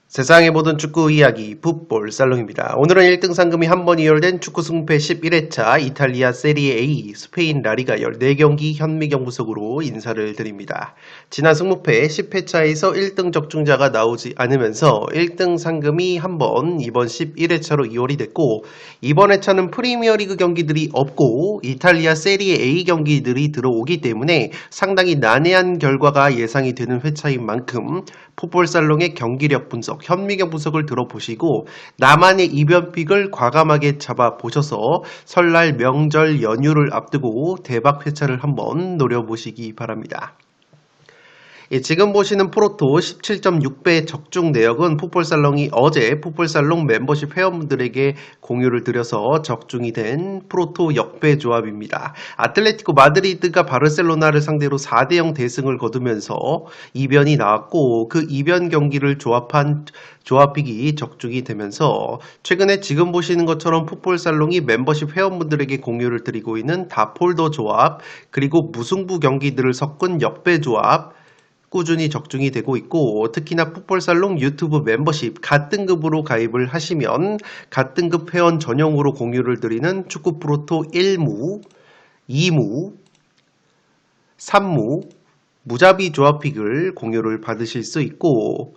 세상의 모든 축구 이야기 풋볼 살롱입니다. 오늘은 1등 상금이 한 번 이열된 축구 승패 11회차 이탈리아 세리에 A 스페인 라리가 14경기 현미경 분석으로 인사를 드립니다. 지난 승무패 10회차에서 1등 적중자가 나오지 않으면서 1등 상금이 한 번 이번 11회차로 이월이 됐고, 이번 회차는 프리미어리그 경기들이 없고 이탈리아 세리에 A 경기들이 들어오기 때문에 상당히 난해한 결과가 예상이 되는 회차인 만큼 풋볼 살롱의 경기력 분석, 현미경 분석을 들어보시고 나만의 이변픽을 과감하게 잡아보셔서 설날 명절 연휴를 앞두고 대박 회차를 한번 노려보시기 바랍니다. 지금 보시는 프로토 17.6배 적중 내역은 풋볼살롱이 어제 풋볼살롱 멤버십 회원분들에게 공유를 드려서 적중이 된 프로토 역배 조합입니다. 아틀레티코 마드리드가 바르셀로나를 상대로 4대0 대승을 거두면서 이변이 나왔고, 그 이변 경기를 조합한 조합픽이 적중이 되면서 최근에 지금 보시는 것처럼 풋볼살롱이 멤버십 회원분들에게 공유를 드리고 있는 다폴더 조합, 그리고 무승부 경기들을 섞은 역배 조합 꾸준히 적중이 되고 있고, 특히나 풋볼살롱 유튜브 멤버십 갓등급으로 가입을 하시면 갓등급 회원 전용으로 공유를 드리는 축구 프로토 1무, 2무, 3무, 무자비 조합픽을 공유를 받으실 수 있고,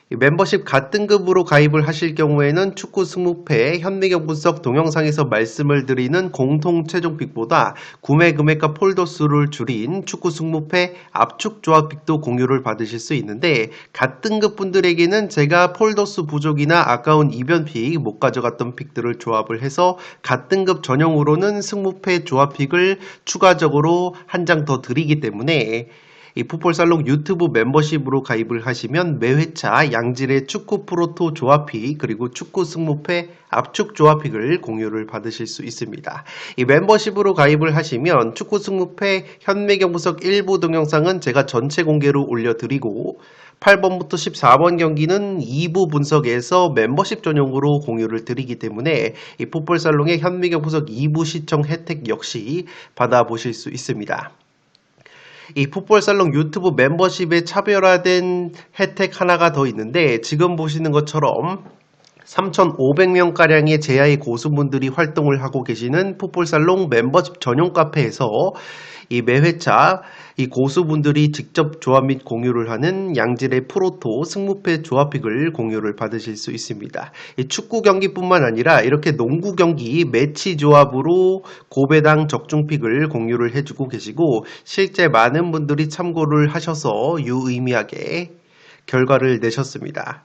멤버십 갓등급으로 가입을 하실 경우에는 축구 승무패 현미경 분석 동영상에서 말씀을 드리는 공통 최종픽보다 구매 금액과 폴더 수를 줄인 축구 승무패 압축 조합픽도 공유를 받으실 수 있는데, 갓등급 분들에게는 제가 폴더 수 부족이나 아까운 이변픽 못 가져갔던 픽들을 조합을 해서 갓등급 전용으로는 승무패 조합픽을 추가적으로 한 장 더 드리기 때문에 이 풋볼살롱 유튜브 멤버십으로 가입을 하시면 매회차 양질의 축구 프로토 조합픽 그리고 축구 승무패 압축 조합픽을 공유를 받으실 수 있습니다. 이 멤버십으로 가입을 하시면 축구 승무패 현미경 분석 일부 동영상은 제가 전체 공개로 올려드리고, 8번부터 14번 경기는 2부 분석에서 멤버십 전용으로 공유를 드리기 때문에 이 풋볼살롱의 현미경 분석 2부 시청 혜택 역시 받아보실 수 있습니다. 이 풋볼살롱 유튜브 멤버십에 차별화된 혜택 하나가 더 있는데, 지금 보시는 것처럼 3,500명가량의 제야의 고수분들이 활동을 하고 계시는 풋볼살롱 멤버십 전용 카페에서 이 매회차 이 고수분들이 직접 조합 및 공유를 하는 양질의 프로토 승무패 조합픽을 공유를 받으실 수 있습니다. 이 축구 경기뿐만 아니라 이렇게 농구 경기 매치 조합으로 고배당 적중픽을 공유를 해주고 계시고, 실제 많은 분들이 참고를 하셔서 유의미하게 결과를 내셨습니다.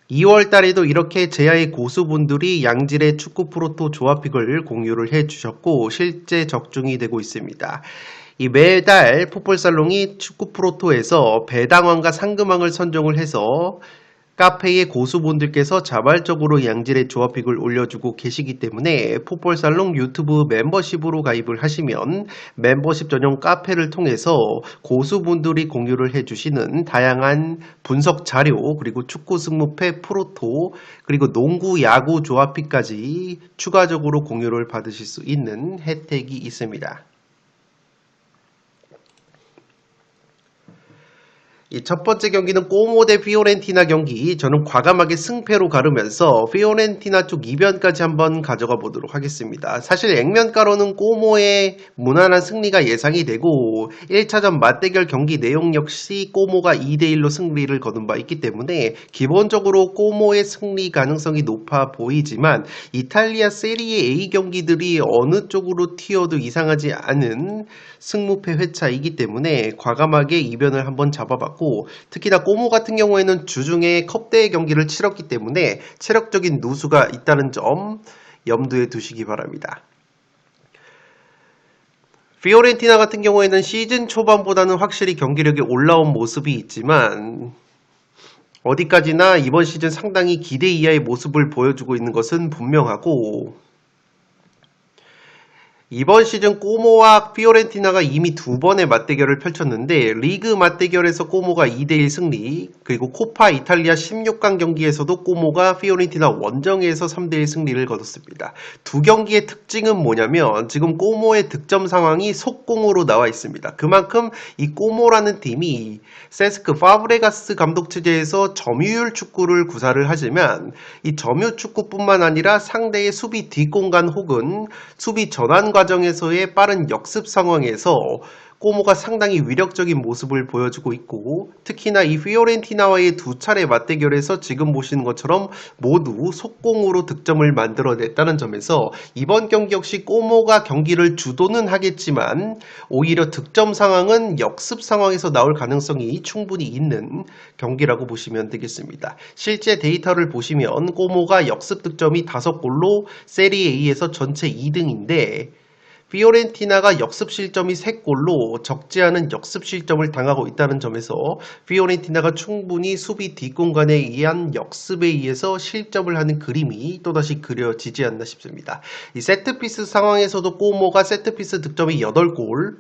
2월 달에도 이렇게 제야의 고수분들이 양질의 축구 프로토 조합픽을 공유를 해주셨고 실제 적중이 되고 있습니다. 이 매달 풋볼살롱이 축구 프로토에서 배당왕과 상금왕을 선정을 해서 카페의 고수분들께서 자발적으로 양질의 조합픽을 올려주고 계시기 때문에 풋볼살롱 유튜브 멤버십으로 가입을 하시면 멤버십 전용 카페를 통해서 고수분들이 공유를 해주시는 다양한 분석 자료, 그리고 축구 승무패 프로토, 그리고 농구 야구 조합픽까지 추가적으로 공유를 받으실 수 있는 혜택이 있습니다. 이 첫 번째 경기는 꼬모 대 피오렌티나 경기, 저는 과감하게 승패로 가르면서 피오렌티나 쪽 이변까지 한번 가져가 보도록 하겠습니다. 사실 액면가로는 꼬모의 무난한 승리가 예상이 되고 1차전 맞대결 경기 내용 역시 꼬모가 2대1로 승리를 거둔 바 있기 때문에 기본적으로 꼬모의 승리 가능성이 높아 보이지만, 이탈리아 세리에 A 경기들이 어느 쪽으로 튀어도 이상하지 않은 승무패 회차이기 때문에 과감하게 이변을 한번 잡아봤고, 특히나 꼬모 같은 경우에는 주중에 컵대회 경기를 치렀기 때문에 체력적인 누수가 있다는 점 염두에 두시기 바랍니다. 피오렌티나 같은 경우에는 시즌 초반보다는 확실히 경기력이 올라온 모습이 있지만 어디까지나 이번 시즌 상당히 기대 이하의 모습을 보여주고 있는 것은 분명하고, 이번 시즌 꼬모와 피오렌티나가 이미 두 번의 맞대결을 펼쳤는데 리그 맞대결에서 꼬모가 2대1 승리, 그리고 코파 이탈리아 16강 경기에서도 꼬모가 피오렌티나 원정에서 3대1 승리를 거뒀습니다. 두 경기의 특징은 뭐냐면 지금 꼬모의 득점 상황이 속공으로 나와 있습니다. 그만큼 이 꼬모라는 팀이 세스크 파브레가스 감독 체제에서 점유율 축구를 구사를 하지만 이 점유 축구뿐만 아니라 상대의 수비 뒷공간 혹은 수비 전환 과정에서의 빠른 역습 상황에서 꼬모가 상당히 위력적인 모습을 보여주고 있고 특히나 이 피오렌티나와의 두 차례 맞대결에서 지금 보시는 것처럼 모두 속공으로 득점을 만들어냈다는 점에서 이번 경기 역시 꼬모가 경기를 주도는 하겠지만 오히려 득점 상황은 역습 상황에서 나올 가능성이 충분히 있는 경기라고 보시면 되겠습니다. 실제 데이터를 보시면 꼬모가 역습 득점이 5골로 세리에A에서 전체 2등인데 피오렌티나가 역습 실점이 3골로 적지 않은 역습 실점을 당하고 있다는 점에서 피오렌티나가 충분히 수비 뒷공간에 의한 역습에 의해서 실점을 하는 그림이 또다시 그려지지 않나 싶습니다. 이 세트피스 상황에서도 꼬모가 세트피스 득점이 8골,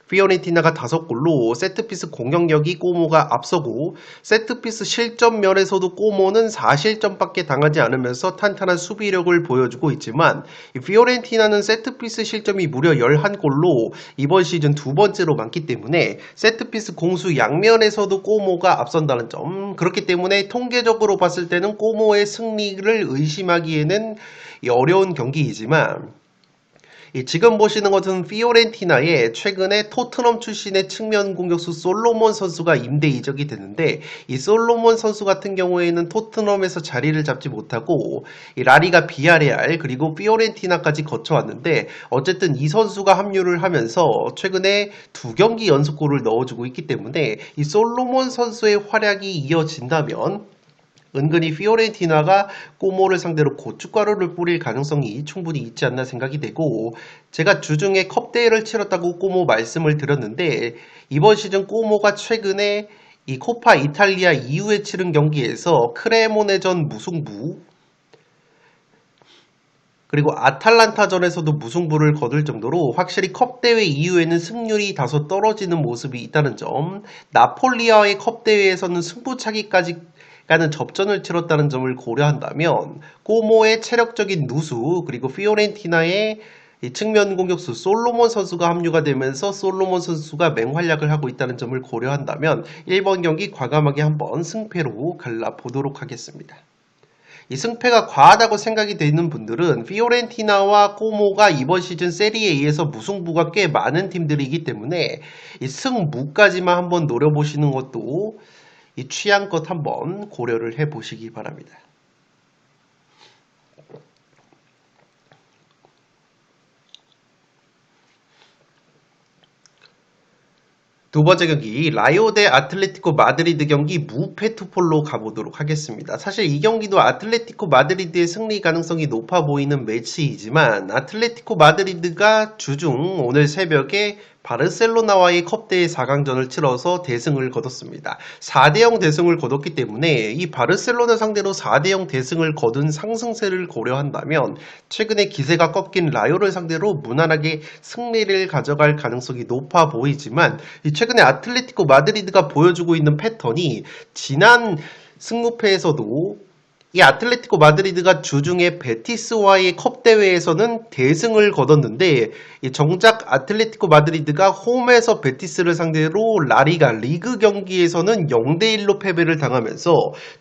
피오렌티나가 5골로 세트피스 공격력이 꼬모가 앞서고 세트피스 실점면에서도 꼬모는 4실점밖에 당하지 않으면서 탄탄한 수비력을 보여주고 있지만 피오렌티나는 세트피스 실점이 무려 11골로 이번 시즌 두 번째로 많기 때문에 세트피스 공수 양면에서도 꼬모가 앞선다는 점, 그렇기 때문에 통계적으로 봤을 때는 꼬모의 승리를 의심하기에는 어려운 경기이지만 지금 보시는 것은 피오렌티나의 최근에 토트넘 출신의 측면 공격수 솔로몬 선수가 임대 이적이 됐는데 이 솔로몬 선수 같은 경우에는 토트넘에서 자리를 잡지 못하고 라리가 비아레알 그리고 피오렌티나까지 거쳐왔는데 어쨌든 이 선수가 합류를 하면서 최근에 2경기 연속골을 넣어주고 있기 때문에 이 솔로몬 선수의 활약이 이어진다면 은근히 피오렌티나가 꼬모를 상대로 고춧가루를 뿌릴 가능성이 충분히 있지 않나 생각이 되고 제가 주중에 컵대회를 치렀다고 꼬모 말씀을 드렸는데 이번 시즌 꼬모가 최근에 이 코파 이탈리아 이후에 치른 경기에서 크레모네전 무승부 그리고 아탈란타전에서도 무승부를 거둘 정도로 확실히 컵대회 이후에는 승률이 다소 떨어지는 모습이 있다는 점, 나폴리와의 컵대회에서는 승부차기까지 가는 접전을 치렀다는 점을 고려한다면 꼬모의 체력적인 누수 그리고 피오렌티나의 측면 공격수 솔로몬 선수가 합류가 되면서 솔로몬 선수가 맹활약을 하고 있다는 점을 고려한다면 1번 경기 과감하게 한번 승패로 갈라보도록 하겠습니다. 이 승패가 과하다고 생각이 되는 분들은 피오렌티나와 꼬모가 이번 시즌 세리에A에서 무승부가 꽤 많은 팀들이기 때문에 이 승무까지만 한번 노려보시는 것도 이 취향껏 한번 고려를 해보시기 바랍니다. 두 번째 경기 라요 대 아틀레티코 마드리드 경기 무패 투폴로 가보도록 하겠습니다. 사실 이 경기도 아틀레티코 마드리드의 승리 가능성이 높아 보이는 매치이지만 아틀레티코 마드리드가 주중 오늘 새벽에 바르셀로나와의 컵대회 4강전을 치러서 대승을 거뒀습니다. 4대0 대승을 거뒀기 때문에 이 바르셀로나 상대로 4대0 대승을 거둔 상승세를 고려한다면 최근에 기세가 꺾인 라요를 상대로 무난하게 승리를 가져갈 가능성이 높아 보이지만 최근에 아틀레티코 마드리드가 보여주고 있는 패턴이 지난 승무패에서도 이 아틀레티코 마드리드가 주중에 베티스와의 컵대회에서는 대승을 거뒀는데 정작 아틀레티코 마드리드가 홈에서 베티스를 상대로 라리가 리그 경기에서는 0대1로 패배를 당하면서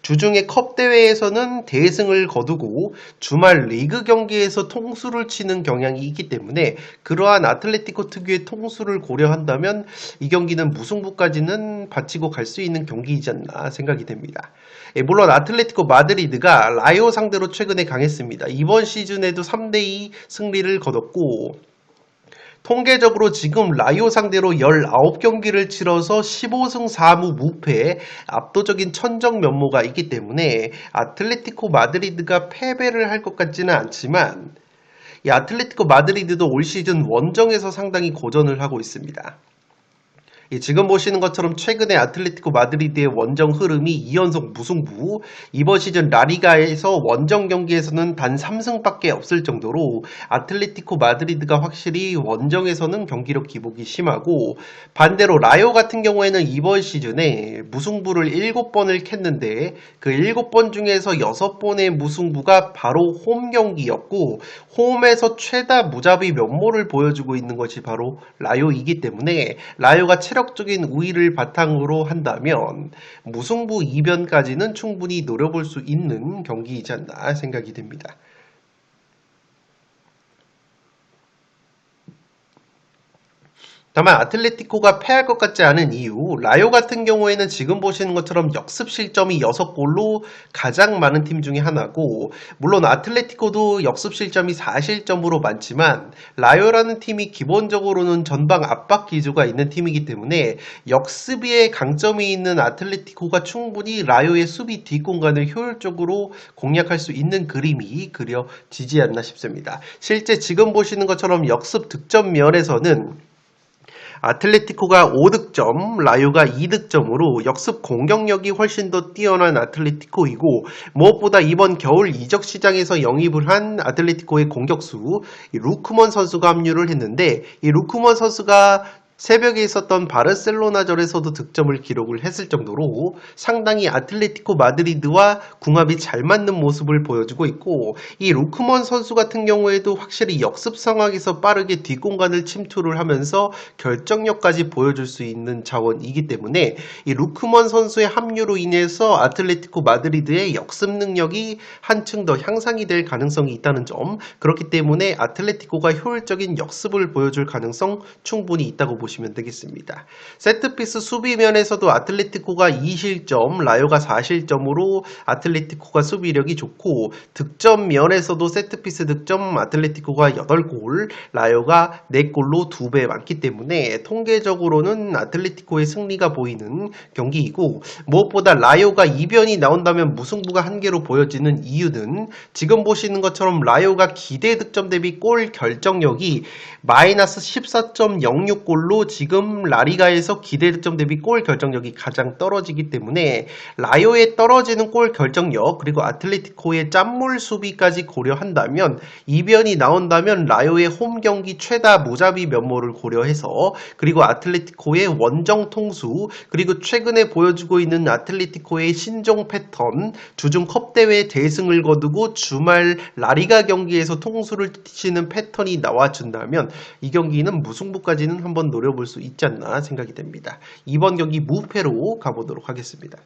주중에 컵대회에서는 대승을 거두고 주말 리그 경기에서 통수를 치는 경향이 있기 때문에 그러한 아틀레티코 특유의 통수를 고려한다면 이 경기는 무승부까지는 바치고 갈 수 있는 경기이지 않나 생각이 됩니다. 물론 아틀레티코 마드리드가 라요 상대로 최근에 강했습니다. 이번 시즌에도 3대2 승리를 거뒀고 통계적으로 지금 라요 상대로 19경기를 치러서 15승 4무 무패 압도적인 천정 면모가 있기 때문에 아틀레티코 마드리드가 패배를 할 것 같지는 않지만 이 아틀레티코 마드리드도 올 시즌 원정에서 상당히 고전을 하고 있습니다. 지금 보시는 것처럼 최근에 아틀레티코 마드리드의 원정 흐름이 2연속 무승부, 이번 시즌 라리가에서 원정 경기에서는 단 3승밖에 없을 정도로 아틀레티코 마드리드가 확실히 원정에서는 경기력 기복이 심하고, 반대로 라요 같은 경우에는 이번 시즌에 무승부를 7번을 캤는데 그 7번 중에서 6번의 무승부가 바로 홈 경기였고, 홈에서 최다 무자비 면모를 보여주고 있는 것이 바로 라요이기 때문에 라요가 체력적인 우위를 바탕으로 한다면 무승부 이변까지는 충분히 노려볼 수 있는 경기이지 않나 생각이 듭니다. 다만 아틀레티코가 패할 것 같지 않은 이유, 라요 같은 경우에는 지금 보시는 것처럼 역습 실점이 6골로 가장 많은 팀 중에 하나고, 물론 아틀레티코도 역습 실점이 4실점으로 많지만 라요라는 팀이 기본적으로는 전방 압박 기조가 있는 팀이기 때문에 역습에 강점이 있는 아틀레티코가 충분히 라요의 수비 뒷공간을 효율적으로 공략할 수 있는 그림이 그려지지 않나 싶습니다. 실제 지금 보시는 것처럼 역습 득점 면에서는 아틀레티코가 5득점, 라요가 2득점으로 역습 공격력이 훨씬 더 뛰어난 아틀레티코이고, 무엇보다 이번 겨울 이적 시장에서 영입을 한 아틀레티코의 공격수 루크먼 선수가 합류를 했는데, 이 루크먼 선수가 새벽에 있었던 바르셀로나전에서도 득점을 기록을 했을 정도로 상당히 아틀레티코 마드리드와 궁합이 잘 맞는 모습을 보여주고 있고, 이 루크먼 선수 같은 경우에도 확실히 역습 상황에서 빠르게 뒷공간을 침투를 하면서 결정력까지 보여줄 수 있는 자원이기 때문에 이 루크먼 선수의 합류로 인해서 아틀레티코 마드리드의 역습 능력이 한층 더 향상이 될 가능성이 있다는 점, 그렇기 때문에 아틀레티코가 효율적인 역습을 보여줄 가능성 충분히 있다고 보시면 되겠습니다. 세트피스 수비면에서도 아틀레티코가 2실점, 라요가 4실점으로 아틀레티코가 수비력이 좋고, 득점 면에서도 세트피스 득점 아틀레티코가 8골, 라요가 4골로 2배 많기 때문에 통계적으로는 아틀레티코의 승리가 보이는 경기이고, 무엇보다 라요가 이변이 나온다면 무승부가 한계로 보여지는 이유는 지금 보시는 것처럼 라요가 기대 득점 대비 골 결정력이 마이너스 14.06골로 지금 라리가에서 기대 득점 대비 골 결정력이 가장 떨어지기 때문에 라요의 떨어지는 골 결정력, 그리고 아틀레티코의 짠물 수비까지 고려한다면, 이변이 나온다면 라요의 홈 경기 최다 무자비 면모를 고려해서, 그리고 아틀레티코의 원정 통수, 그리고 최근에 보여주고 있는 아틀레티코의 신종 패턴, 주중 컵 대회 대승을 거두고 주말 라리가 경기에서 통수를 치는 패턴이 나와준다면 이 경기는 무승부까지는 한번 노려볼 수 있지 않나 생각이 됩니다. 이번 경기 무패로 가보도록 하겠습니다.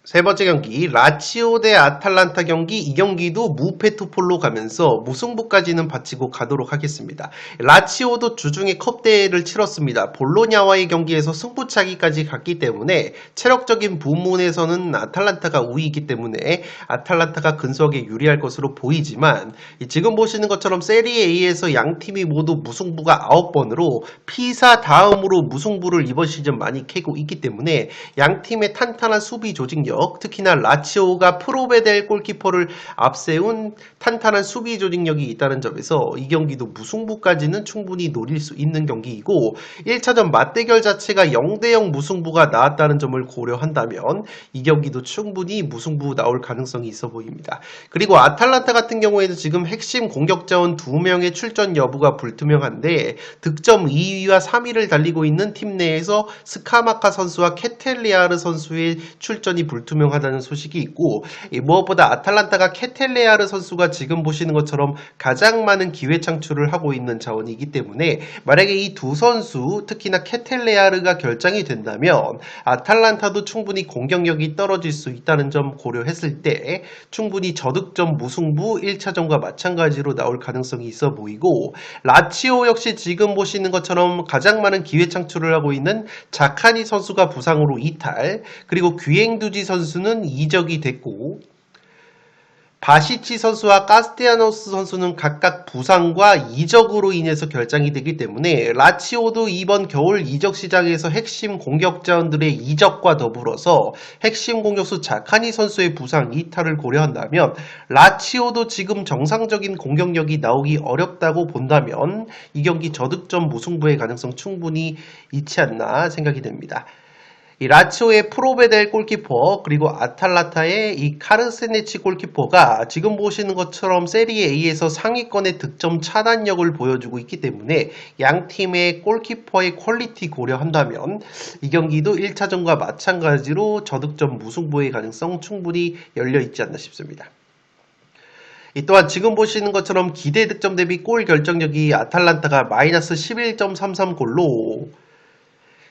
세 번째 경기 라치오 대 아탈란타 경기, 이 경기도 무패 투폴로 가면서 무승부까지는 바치고 가도록 하겠습니다. 라치오도 주중에 컵대회를 치렀습니다. 볼로냐와의 경기에서 승부차기까지 갔기 때문에 체력적인 부문에서는 아탈란타가 우위이기 때문에 아탈란타가 근소하게 유리할 것으로 보이지만, 지금 보시는 것처럼 세리에A에서 양팀이 모두 무승부가 9번으로 피사 다음으로 무승부를 이번 시즌 많이 캐고 있기 때문에 양팀의 탄탄한 수비 조직력, 특히나 라치오가 프로베델 골키퍼를 앞세운 탄탄한 수비 조직력이 있다는 점에서 이 경기도 무승부까지는 충분히 노릴 수 있는 경기이고, 1차전 맞대결 자체가 0대0 무승부가 나왔다는 점을 고려한다면 이 경기도 충분히 무승부 나올 가능성이 있어 보입니다. 그리고 아탈란타 같은 경우에는 지금 핵심 공격자원 2명의 출전 여부가 불투명한데, 득점 2위와 3위를 달리고 있는 팀 내에서 스카마카 선수와 케텔레아르 선수의 출전이 불투명하다는 소식이 있고, 무엇보다 아탈란타가 케텔레아르 선수가 지금 보시는 것처럼 가장 많은 기회 창출을 하고 있는 자원이기 때문에 만약에 이 두 선수, 특히나 케텔레아르가 결장이 된다면 아탈란타도 충분히 공격력이 떨어질 수 있다는 점 고려했을 때 충분히 저득점 무승부 1차전과 마찬가지로 나올 가능성이 있어 보이고, 라치오 역시 지금 보시는 것처럼 가장 많은 기회 창출을 하고 있는 자카니 선수가 부상으로 이탈, 그리고 귀행두지 선수는 이적이 됐고, 바시치 선수와 카스테야노스 선수는 각각 부상과 이적으로 인해서 결장이 되기 때문에 라치오도 이번 겨울 이적 시장에서 핵심 공격자원들의 이적과 더불어서 핵심 공격수 자카니 선수의 부상 이탈을 고려한다면 라치오도 지금 정상적인 공격력이 나오기 어렵다고 본다면 이 경기 저득점 무승부의 가능성 충분히 있지 않나 생각이 됩니다. 이 라치오의 프로베델 골키퍼 그리고 아탈란타의 이 카르세네치 골키퍼가 지금 보시는 것처럼 세리에 A에서 상위권의 득점 차단력을 보여주고 있기 때문에 양 팀의 골키퍼의 퀄리티 고려한다면 이 경기도 1차전과 마찬가지로 저득점 무승부의 가능성 충분히 열려있지 않나 싶습니다. 또한 지금 보시는 것처럼 기대 득점 대비 골 결정력이 아탈란타가 마이너스 11.33골로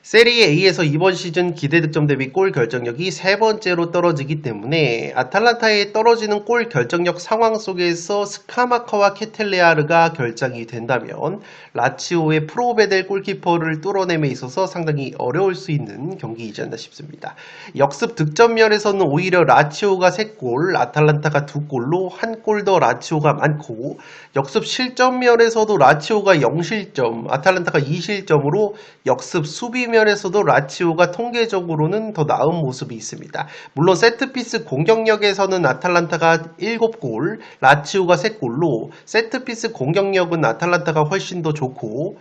세리에 A에서 이번 시즌 기대 득점 대비 골 결정력이 세 번째로 떨어지기 때문에 아탈란타의 떨어지는 골 결정력 상황 속에서 스카마카와 케텔레아르가 결장이 된다면 라치오의 프로베델 골키퍼를 뚫어냄에 있어서 상당히 어려울 수 있는 경기이지 않나 싶습니다. 역습 득점 면에서는 오히려 라치오가 3골, 아탈란타가 2골로 한 골 더 라치오가 많고 역습 실점 면에서도 라치오가 0실점, 아탈란타가 2실점으로 역습 수비 면에서도 라치오가 통계적으로는 더 나은 모습이 있습니다. 물론 세트피스 공격력에서는 아탈란타가 7골, 라치오가 3골로 세트피스 공격력은 아탈란타가 훨씬 더 좋고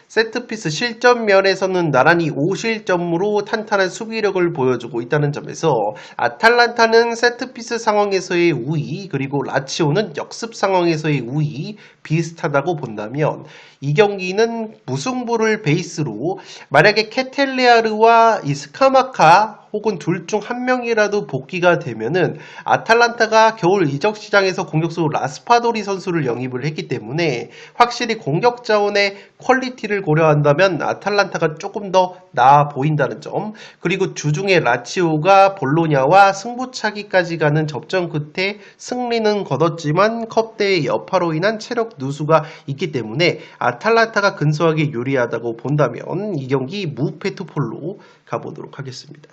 세트피스 실점 면에서는 나란히 5실점으로 탄탄한 수비력을 보여주고 있다는 점에서 아탈란타는 세트피스 상황에서의 우위 그리고 라치오는 역습 상황에서의 우위 비슷하다고 본다면 이 경기는 무승부를 베이스로 만약에 케텔레아르와 이 스카마카 혹은 둘 중 한 명이라도 복귀가 되면은 아탈란타가 겨울 이적 시장에서 공격수 라스파도리 선수를 영입을 했기 때문에 확실히 공격 자원의 퀄리티를 고려한다면 아탈란타가 조금 더 나아 보인다는 점, 그리고 주중에 라치오가 볼로냐와 승부차기까지 가는 접전 끝에 승리는 거뒀지만 컵대의 여파로 인한 체력 누수가 있기 때문에 아탈란타가 근소하게 유리하다고 본다면 이 경기 무패 투폴로 가보도록 하겠습니다.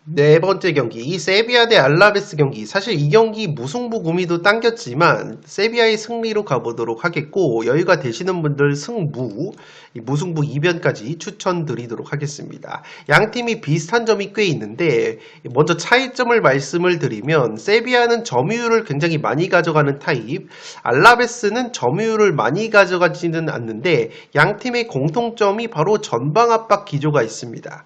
네 번째 경기, 이 세비야 대 알라베스 경기. 사실 이 경기 무승부 구미도 당겼지만 세비야의 승리로 가보도록 하겠고, 여유가 되시는 분들 승부, 무승부 2변까지 추천드리도록 하겠습니다. 양 팀이 비슷한 점이 꽤 있는데 먼저 차이점을 말씀을 드리면 세비야는 점유율을 굉장히 많이 가져가는 타입, 알라베스는 점유율을 많이 가져가지는 않는데 양 팀의 공통점이 바로 전방 압박 기조가 있습니다.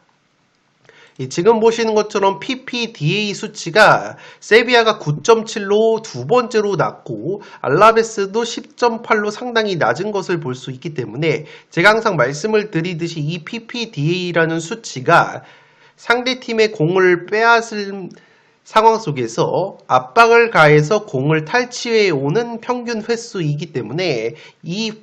지금 보시는 것처럼 PPDA 수치가 세비야가 9.7로 두 번째로 낮고 알라베스도 10.8로 상당히 낮은 것을 볼 수 있기 때문에 제가 항상 말씀을 드리듯이 이 PPDA라는 수치가 상대팀의 공을 빼앗을 상황 속에서 압박을 가해서 공을 탈취해 오는 평균 횟수이기 때문에 이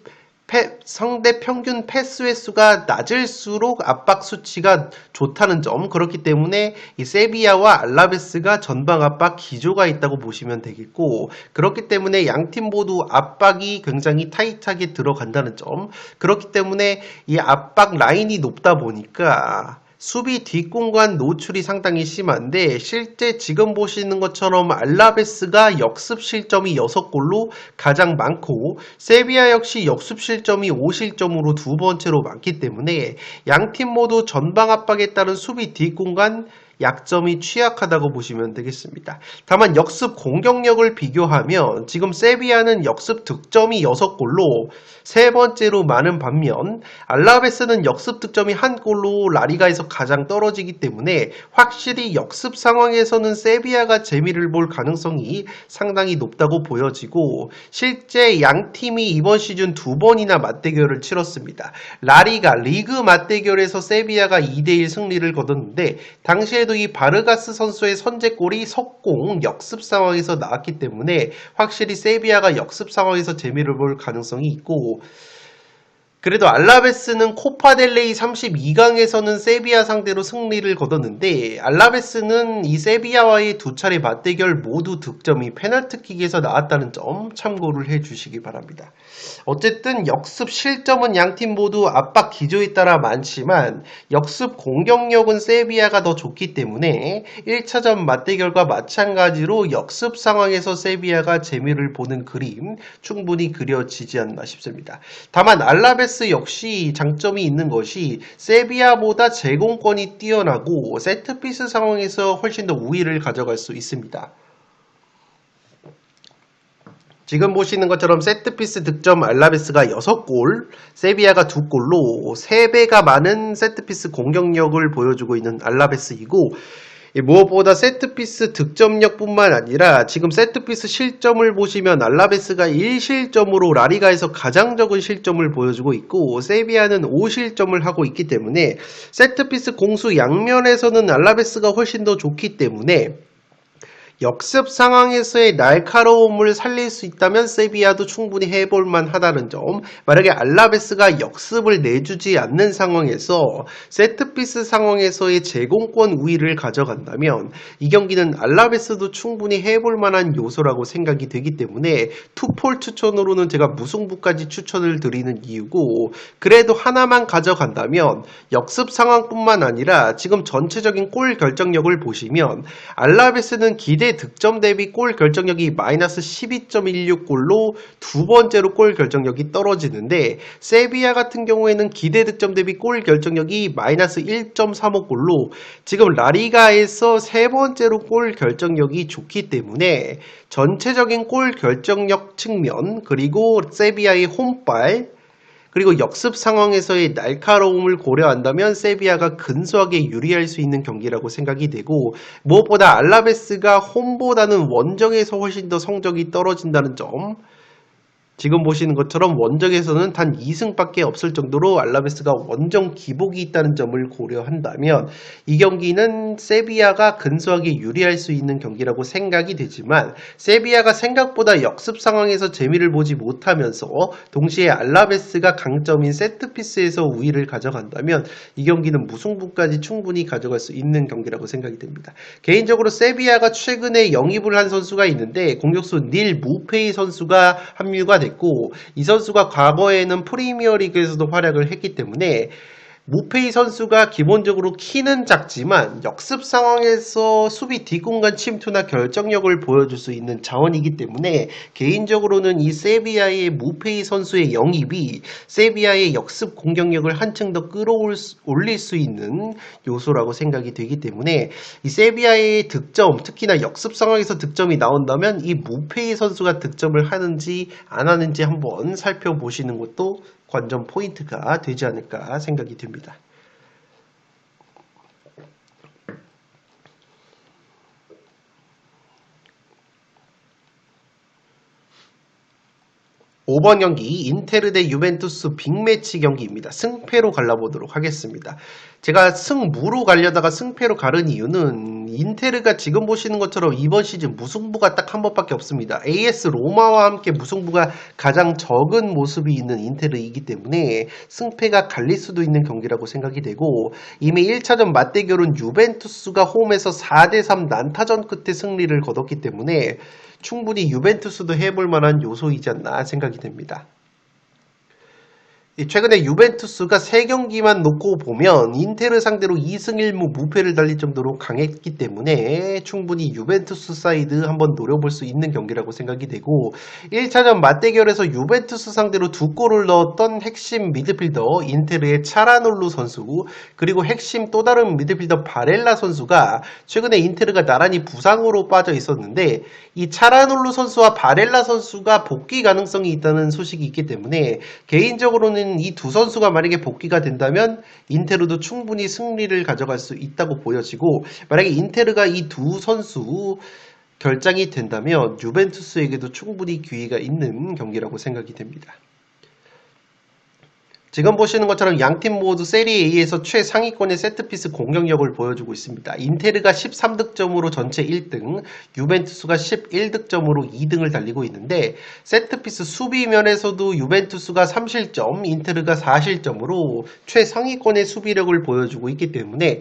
상대 평균 패스 횟수가 낮을수록 압박 수치가 좋다는 점, 그렇기 때문에 이 세비야와 알라베스가 전방 압박 기조가 있다고 보시면 되겠고, 그렇기 때문에 양팀 모두 압박이 굉장히 타이트하게 들어간다는 점, 그렇기 때문에 이 압박 라인이 높다 보니까 수비 뒷공간 노출이 상당히 심한데 실제 지금 보시는 것처럼 알라베스가 역습 실점이 6골로 가장 많고 세비야 역시 역습 실점이 5실점으로 두 번째로 많기 때문에 양팀 모두 전방 압박에 따른 수비 뒷공간 약점이 취약하다고 보시면 되겠습니다. 다만 역습 공격력을 비교하면 지금 세비야는 역습 득점이 6골로 세 번째로 많은 반면 알라베스는 역습 득점이 1골로 라리가에서 가장 떨어지기 때문에 확실히 역습 상황에서는 세비야가 재미를 볼 가능성이 상당히 높다고 보여지고, 실제 양 팀이 이번 시즌 2번이나 맞대결을 치렀습니다. 라리가 리그 맞대결에서 세비야가 2대1 승리를 거뒀는데 당시에도 이 바르가스 선수의 선제골이 석공 역습 상황에서 나왔기 때문에 확실히 세비야가 역습 상황에서 재미를 볼 가능성이 있고, 그래도 알라베스는 코파델레이 32강에서는 세비야 상대로 승리를 거뒀는데 알라베스는 이 세비야와의 두 차례 맞대결 모두 득점이 페널티킥에서 나왔다는 점 참고를 해주시기 바랍니다. 어쨌든 역습 실점은 양팀 모두 압박 기조에 따라 많지만 역습 공격력은 세비야가 더 좋기 때문에 1차전 맞대결과 마찬가지로 역습 상황에서 세비야가 재미를 보는 그림 충분히 그려지지 않나 싶습니다. 다만 알라베스 역시 장점이 있는 것이 세비야보다 제공권이 뛰어나고 세트피스 상황에서 훨씬 더 우위를 가져갈 수 있습니다. 지금 보시는 것처럼 세트피스 득점 알라베스가 6골, 세비야가 2골로 3배가 많은 세트피스 공격력을 보여주고 있는 알라베스이고 무엇보다 세트피스 득점력뿐만 아니라 지금 세트피스 실점을 보시면 알라베스가 1실점으로 라리가에서 가장 적은 실점을 보여주고 있고 세비야는 5실점을 하고 있기 때문에 세트피스 공수 양면에서는 알라베스가 훨씬 더 좋기 때문에 역습 상황에서의 날카로움을 살릴 수 있다면 세비야도 충분히 해볼만 하다는 점. 만약에 알라베스가 역습을 내주지 않는 상황에서 세트피스 상황에서의 제공권 우위를 가져간다면 이 경기는 알라베스도 충분히 해볼 만한 요소라고 생각이 되기 때문에 투폴 추천으로는 제가 무승부까지 추천을 드리는 이유고 그래도 하나만 가져간다면 역습 상황뿐만 아니라 지금 전체적인 골 결정력을 보시면 알라베스는 기대 득점 대비 골 결정력이 마이너스 12.16골로 두 번째로 골 결정력이 떨어지는데 세비야 같은 경우에는 기대 득점 대비 골 결정력이 마이너스 1.35골로 지금 라리가에서 세 번째로 골 결정력이 좋기 때문에 전체적인 골 결정력 측면 그리고 세비야의 홈발 그리고 역습 상황에서의 날카로움을 고려한다면 세비야가 근소하게 유리할 수 있는 경기라고 생각이 되고 무엇보다 알라베스가 홈보다는 원정에서 훨씬 더 성적이 떨어진다는 점 지금 보시는 것처럼 원정에서는 단 2승밖에 없을 정도로 알라베스가 원정 기복이 있다는 점을 고려한다면 이 경기는 세비야가 근소하게 유리할 수 있는 경기라고 생각이 되지만 세비야가 생각보다 역습 상황에서 재미를 보지 못하면서 동시에 알라베스가 강점인 세트피스에서 우위를 가져간다면 이 경기는 무승부까지 충분히 가져갈 수 있는 경기라고 생각이 됩니다. 개인적으로 세비야가 최근에 영입을 한 선수가 있는데 공격수 닐 무페이 선수가 합류가 됐고 이 선수가 과거에는 프리미어리그에서도 활약을 했기 때문에 무페이 선수가 기본적으로 키는 작지만 역습 상황에서 수비 뒷공간 침투나 결정력을 보여줄 수 있는 자원이기 때문에 개인적으로는 이 세비야의 무페이 선수의 영입이 세비야의 역습 공격력을 한층 더 끌어올릴 수 있는 요소라고 생각이 되기 때문에 이 세비야의 득점, 특히나 역습 상황에서 득점이 나온다면 이 무페이 선수가 득점을 하는지 안 하는지 한번 살펴보시는 것도 관전 포인트가 되지 않을까 생각이 듭니다. (5번) 경기 인테르 대 유벤투스 빅매치 경기입니다. 승패로 갈라보도록 하겠습니다. 제가 승무로 가려다가 승패로 가른 이유는 인테르가 지금 보시는 것처럼 이번 시즌 무승부가 딱 한 번밖에 없습니다. AS 로마와 함께 무승부가 가장 적은 모습이 있는 인테르이기 때문에 승패가 갈릴 수도 있는 경기라고 생각이 되고 이미 1차전 맞대결은 유벤투스가 홈에서 4대3 난타전 끝에 승리를 거뒀기 때문에 충분히 유벤투스도 해볼 만한 요소이지 않나 생각이 됩니다. 최근에 유벤투스가 3경기만 놓고 보면 인테르 상대로 2승 1무 무패를 달릴 정도로 강했기 때문에 충분히 유벤투스 사이드 한번 노려볼 수 있는 경기라고 생각이 되고 1차전 맞대결에서 유벤투스 상대로 2골을 넣었던 핵심 미드필더 인테르의 차라놀루 선수 그리고 핵심 또 다른 미드필더 바렐라 선수가 최근에 인테르가 나란히 부상으로 빠져 있었는데 이 차라놀루 선수와 바렐라 선수가 복귀 가능성이 있다는 소식이 있기 때문에 개인적으로는 이 두 선수가 만약에 복귀가 된다면 인테르도 충분히 승리를 가져갈 수 있다고 보여지고 만약에 인테르가 이 두 선수 결장이 된다면 유벤투스에게도 충분히 기회가 있는 경기라고 생각이 됩니다. 지금 보시는 것처럼 양팀 모두 세리에 A에서 최상위권의 세트피스 공격력을 보여주고 있습니다. 인테르가 13득점으로 전체 1등, 유벤투스가 11득점으로 2등을 달리고 있는데 세트피스 수비면에서도 유벤투스가 3실점, 인테르가 4실점으로 최상위권의 수비력을 보여주고 있기 때문에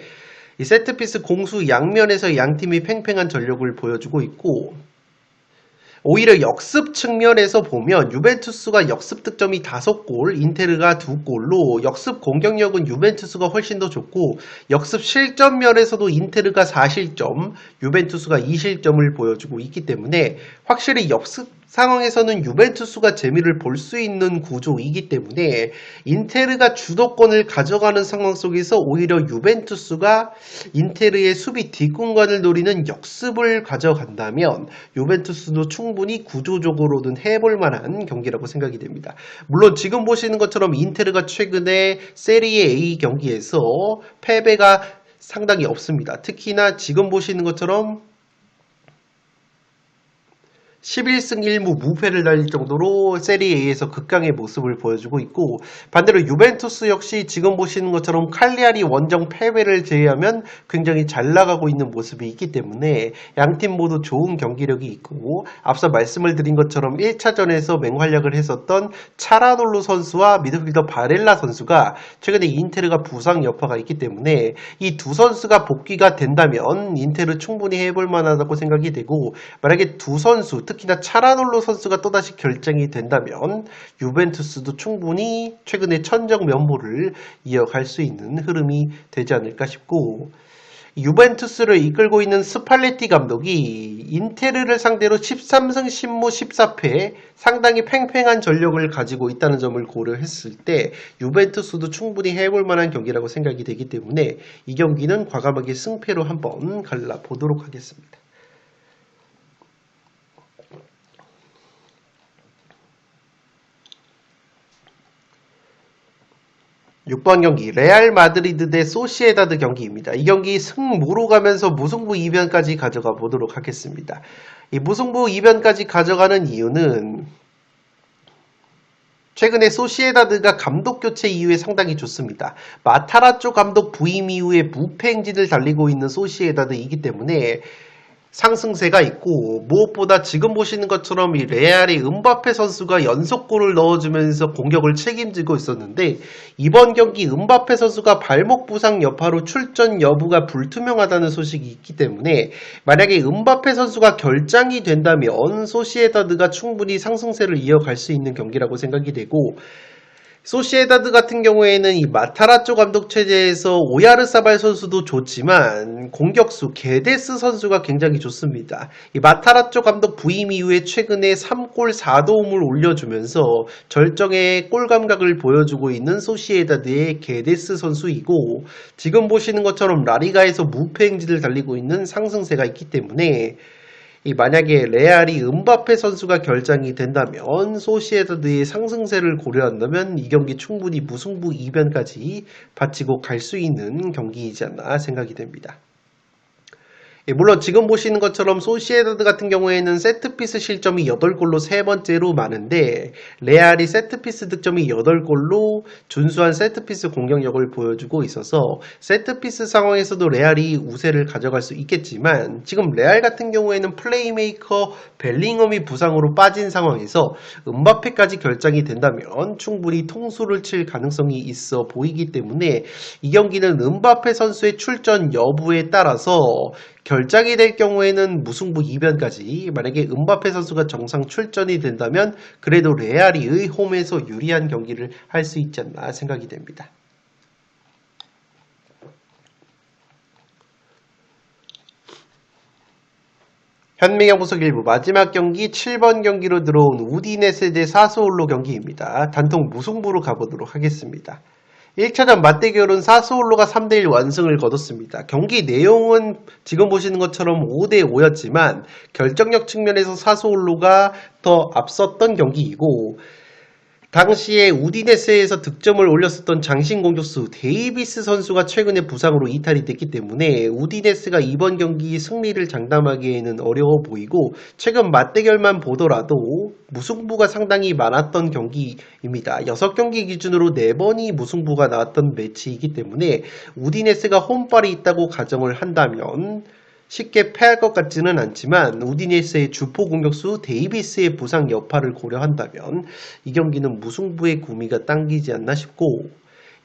이 세트피스 공수 양면에서 양팀이 팽팽한 전력을 보여주고 있고, 오히려 역습 측면에서 보면 유벤투스가 역습 득점이 5골, 인테르가 2골로 역습 공격력은 유벤투스가 훨씬 더 좋고, 역습 실점 면에서도 인테르가 4실점, 유벤투스가 2실점을 보여주고 있기 때문에 확실히 역습 상황에서는 유벤투스가 재미를 볼 수 있는 구조이기 때문에 인테르가 주도권을 가져가는 상황 속에서 오히려 유벤투스가 인테르의 수비 뒷공간을 노리는 역습을 가져간다면 유벤투스도 충분히 구조적으로는 해볼 만한 경기라고 생각이 됩니다. 물론 지금 보시는 것처럼 인테르가 최근에 세리에 A 경기에서 패배가 상당히 없습니다. 특히나 지금 보시는 것처럼 11승 1무 무패를 달릴 정도로 세리에에서 극강의 모습을 보여주고 있고, 반대로 유벤투스 역시 지금 보시는 것처럼 칼리아리 원정 패배를 제외하면 굉장히 잘 나가고 있는 모습이 있기 때문에 양팀 모두 좋은 경기력이 있고, 앞서 말씀을 드린 것처럼 1차전에서 맹활약을 했었던 차라놀로 선수와 미드필더 바렐라 선수가 최근에 인테르가 부상 여파가 있기 때문에 이 두 선수가 복귀가 된다면 인테르 충분히 해볼 만하다고 생각이 되고, 만약에 두 선수 특히나 차라놀로 선수가 또다시 결정이 된다면 유벤투스도 충분히 최근의 천정 면모를 이어갈 수 있는 흐름이 되지 않을까 싶고, 유벤투스를 이끌고 있는 스팔레티 감독이 인테르를 상대로 13승 10무 14패 상당히 팽팽한 전력을 가지고 있다는 점을 고려했을 때 유벤투스도 충분히 해볼 만한 경기라고 생각이 되기 때문에 이 경기는 과감하게 승패로 한번 갈라보도록 하겠습니다. 6번 경기 레알 마드리드 대 소시에다드 경기입니다. 이 경기 승무로 가면서 무승부 2변까지 가져가 보도록 하겠습니다. 이 무승부 2변까지 가져가는 이유는 최근에 소시에다드가 감독 교체 이후에 상당히 좋습니다. 마타라쪼 감독 부임 이후에 무패 행진을 달리고 있는 소시에다드이기 때문에 상승세가 있고, 무엇보다 지금 보시는 것처럼 이 레알의 음바페 선수가 연속골을 넣어주면서 공격을 책임지고 있었는데 이번 경기 음바페 선수가 발목 부상 여파로 출전 여부가 불투명하다는 소식이 있기 때문에 만약에 음바페 선수가 결장이 된다면 소시에다드가 충분히 상승세를 이어갈 수 있는 경기라고 생각이 되고, 소시에다드 같은 경우에는 이 마타라쪼 감독 체제에서 오야르사발 선수도 좋지만 공격수 게데스 선수가 굉장히 좋습니다. 이 마타라쪼 감독 부임 이후에 최근에 3골 4도움을 올려주면서 절정의 골 감각을 보여주고 있는 소시에다드의 게데스 선수이고, 지금 보시는 것처럼 라리가에서 무패 행진을 달리고 있는 상승세가 있기 때문에 만약에 레알이 음바페 선수가 결장이 된다면 소시에다드의 상승세를 고려한다면 이 경기 충분히 무승부 2변까지 바치고 갈 수 있는 경기이지 않나 생각이 됩니다. 물론 지금 보시는 것처럼 소시에다드 같은 경우에는 세트피스 실점이 8골로 세 번째로 많은데 레알이 세트피스 득점이 8골로 준수한 세트피스 공격력을 보여주고 있어서 세트피스 상황에서도 레알이 우세를 가져갈 수 있겠지만, 지금 레알 같은 경우에는 플레이메이커 벨링엄이 부상으로 빠진 상황에서 음바페까지 결장이 된다면 충분히 통수를 칠 가능성이 있어 보이기 때문에 이 경기는 음바페 선수의 출전 여부에 따라서 결장이 될 경우에는 무승부 2변까지, 만약에 음바페 선수가 정상 출전이 된다면 그래도 레알이 홈에서 유리한 경기를 할 수 있지 않나 생각이 됩니다. 현미경 분석 일부 마지막 경기 7번 경기로 들어온 우디네세 대 사스올로 경기입니다. 단통 무승부로 가보도록 하겠습니다. 1차전 맞대결은 사스올로가 3대1 완승을 거뒀습니다. 경기 내용은 지금 보시는 것처럼 5대5였지만 결정력 측면에서 사스올로가 더 앞섰던 경기이고, 당시에 우디네스에서 득점을 올렸었던 장신 공격수 데이비스 선수가 최근에 부상으로 이탈이 됐기 때문에 우디네스가 이번 경기 승리를 장담하기에는 어려워 보이고 최근 맞대결만 보더라도 무승부가 상당히 많았던 경기입니다. 6경기 기준으로 4번이 무승부가 나왔던 매치이기 때문에 우디네스가 홈발이 있다고 가정을 한다면 쉽게 패할 것 같지는 않지만 우디네스의 주포 공격수 데이비스의 부상 여파를 고려한다면 이 경기는 무승부의 구미가 당기지 않나 싶고,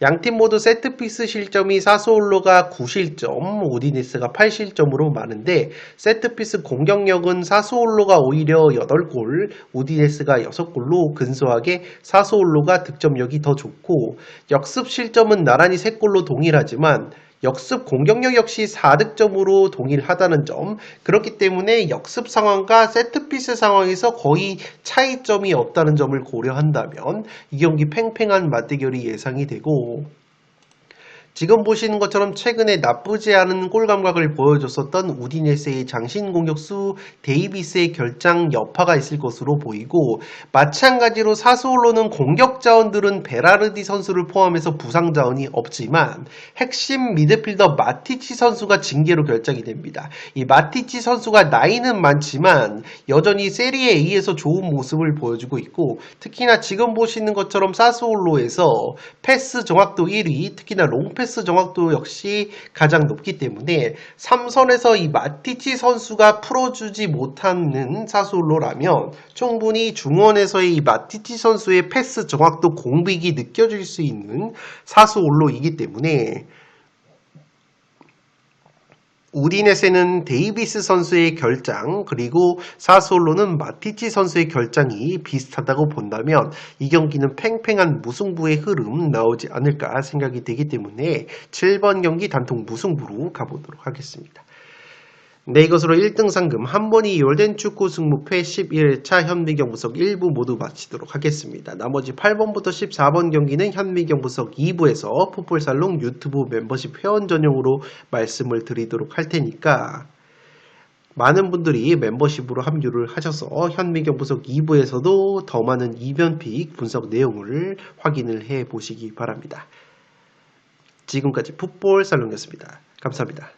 양팀 모두 세트피스 실점이 사스올로가 9실점, 우디네스가 8실점으로 많은데 세트피스 공격력은 사스올로가 오히려 8골, 우디네스가 6골로 근소하게 사스올로가 득점력이 더 좋고, 역습 실점은 나란히 3골로 동일하지만 역습 공격력 역시 4득점으로 동일하다는 점, 그렇기 때문에 역습 상황과 세트피스 상황에서 거의 차이점이 없다는 점을 고려한다면 이 경기 팽팽한 맞대결이 예상이 되고, 지금 보시는 것처럼 최근에 나쁘지 않은 골 감각을 보여줬었던 우디네스의 장신 공격수 데이비스의 결장 여파가 있을 것으로 보이고, 마찬가지로 사스올로는 공격 자원들은 베라르디 선수를 포함해서 부상 자원이 없지만 핵심 미드필더 마티치 선수가 징계로 결장이 됩니다. 이 마티치 선수가 나이는 많지만 여전히 세리에 A에서 좋은 모습을 보여주고 있고, 특히나 지금 보시는 것처럼 사스올로에서 패스 정확도 1위, 특히나 롱패스 정확도 역시 가장 높기 때문에 3선에서 이 마티치 선수가 풀어주지 못하는 사스올로라면 충분히 중원에서의 이 마티치 선수의 패스 정확도 공백이 느껴질 수 있는 사스올로이기 때문에 우디네스는 데이비스 선수의 결장, 그리고 사스올로는 마티치 선수의 결장이 비슷하다고 본다면 이 경기는 팽팽한 무승부의 흐름 나오지 않을까 생각이 되기 때문에 7번 경기 단통 무승부로 가보도록 하겠습니다. 네, 이것으로 1등 상금 한 번이 이월된 축구 승무패 11회차 현미경 부석 1부 모두 마치도록 하겠습니다. 나머지 8번부터 14번 경기는 현미경 부석 2부에서 풋볼살롱 유튜브 멤버십 회원 전용으로 말씀을 드리도록 할 테니까 많은 분들이 멤버십으로 합류를 하셔서 현미경 부석 2부에서도 더 많은 이변픽 분석 내용을 확인을 해 보시기 바랍니다. 지금까지 풋볼살롱이었습니다. 감사합니다.